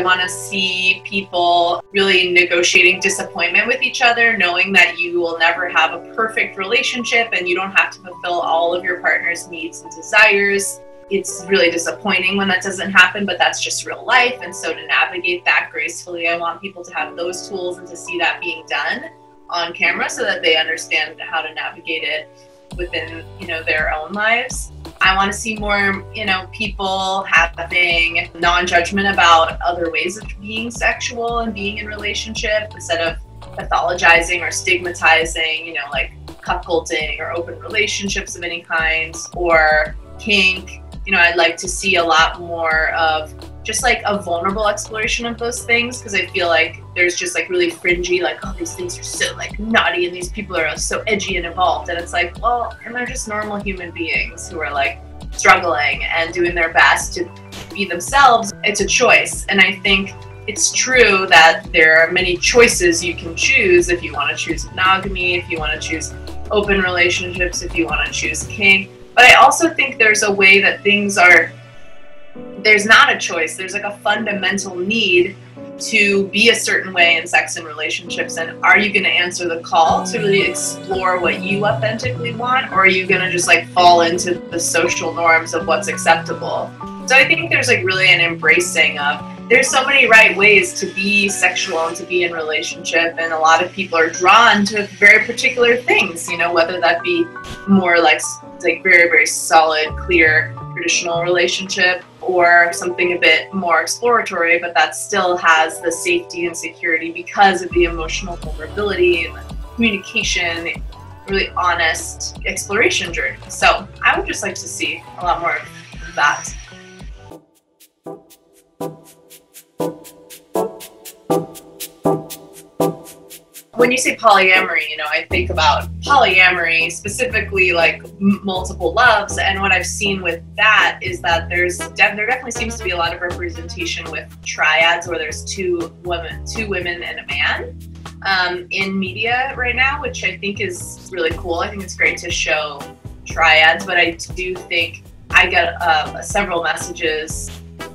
want to see people really negotiating disappointment with each other, knowing that you will never have a perfect relationship and you don't have to fulfill all of your partner's needs and desires. It's really disappointing when that doesn't happen, but that's just real life. And so to navigate that gracefully, I want people to have those tools and to see that being done on camera so that they understand how to navigate it within, their own lives. I want to see more, people having non-judgment about other ways of being sexual and being in relationship instead of pathologizing or stigmatizing, like cuckolding or open relationships of any kind or kink. I'd like to see a lot more of just like a vulnerable exploration of those things, because I feel like there's just like really fringy, like, oh, these things are so like naughty and these people are so edgy and involved, and it's like, well, and they're just normal human beings who are like struggling and doing their best to be themselves. It's a choice, and I think it's true that there are many choices you can choose if you want to choose monogamy, if you want to choose open relationships, if you want to choose kink. But I also think there's a way that things are, there's not a choice. There's like a fundamental need to be a certain way in sex and relationships. And are you going to answer the call to really explore what you authentically want? Or are you going to just like fall into the social norms of what's acceptable? So I think there's like really an embracing of, there's so many right ways to be sexual and to be in relationship, and a lot of people are drawn to very particular things, whether that be more like very, very solid, clear, traditional relationship, or something a bit more exploratory, but that still has the safety and security because of the emotional vulnerability and the communication, really honest exploration journey. So I would just like to see a lot more of that. When you say polyamory, I think about polyamory, specifically like multiple loves. And what I've seen with that is that there definitely seems to be a lot of representation with triads, where there's two women and a man in media right now, which I think is really cool. I think it's great to show triads, but I do think I get several messages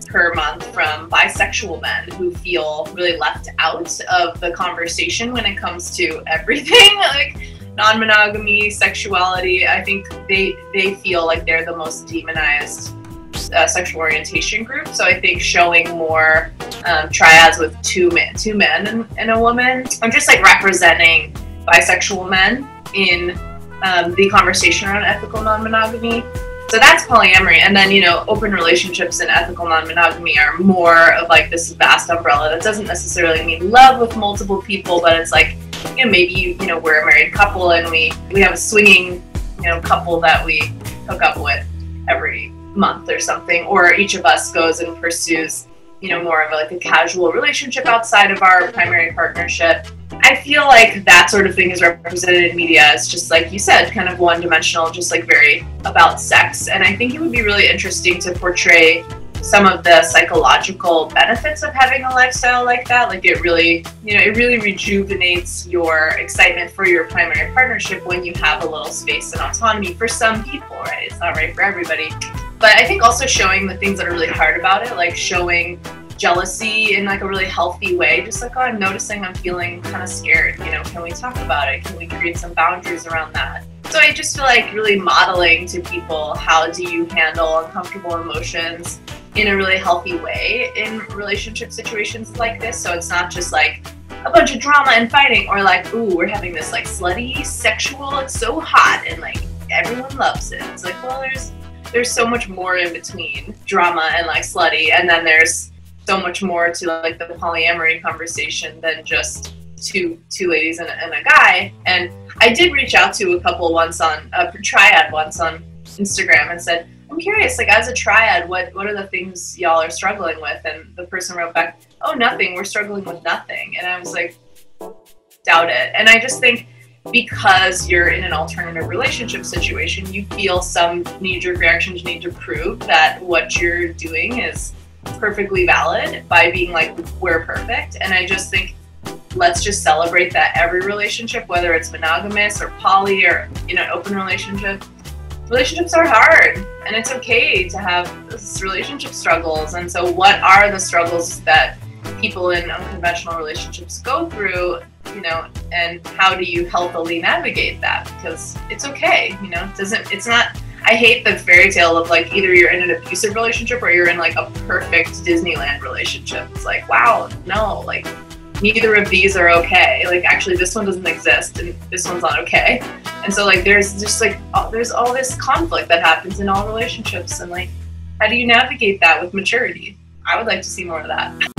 per month from bisexual men who feel really left out of the conversation when it comes to everything, like non-monogamy, sexuality. I think they feel like they're the most demonized sexual orientation group. So I think showing more triads with two men and a woman, or just like representing bisexual men in the conversation around ethical non-monogamy. So that's polyamory. And then, open relationships and ethical non-monogamy are more of like this vast umbrella that doesn't necessarily mean love with multiple people, but it's like, maybe, we're a married couple and we have a swinging, couple that we hook up with every month or something, or each of us goes and pursues, more of like a casual relationship outside of our primary partnership. I feel like that sort of thing is represented in media as just like you said, kind of one-dimensional, just like very about sex. And I think it would be really interesting to portray some of the psychological benefits of having a lifestyle like that. Like it really rejuvenates your excitement for your primary partnership when you have a little space and autonomy for some people, right? It's not right for everybody. But I think also showing the things that are really hard about it, like showing jealousy in like a really healthy way, just like, oh, I'm noticing I'm feeling kind of scared, can we talk about it? Can we create some boundaries around that? So I just feel like really modeling to people, how do you handle uncomfortable emotions in a really healthy way in relationship situations like this. So it's not just like a bunch of drama and fighting, or like, ooh, we're having this like slutty sexual, it's so hot and like everyone loves it. It's like, well, there's so much more in between drama and like slutty, and then there's so much more to like the polyamory conversation than just two ladies and a guy. And I did reach out to a couple once on a triad once on Instagram and said, I'm curious, like as a triad, what are the things y'all are struggling with? And the person wrote back, oh, nothing, we're struggling with nothing. And I was like, doubt it. And I just think because you're in an alternative relationship situation, you feel some knee-jerk reactions need to prove that what you're doing is perfectly valid by being like, we're perfect. And I just think let's just celebrate that every relationship, whether it's monogamous or poly or open relationships are hard, and it's okay to have relationship struggles. And so what are the struggles that people in unconventional relationships go through, you know, and how do you healthily navigate that? Because it's okay, you know, it's not, I hate the fairy tale of like either you're in an abusive relationship or you're in like a perfect Disneyland relationship. It's like, wow, no, like neither of these are okay. Like actually this one doesn't exist and this one's not okay. And so like there's just like, there's all this conflict that happens in all relationships, and like, how do you navigate that with maturity? I would like to see more of that.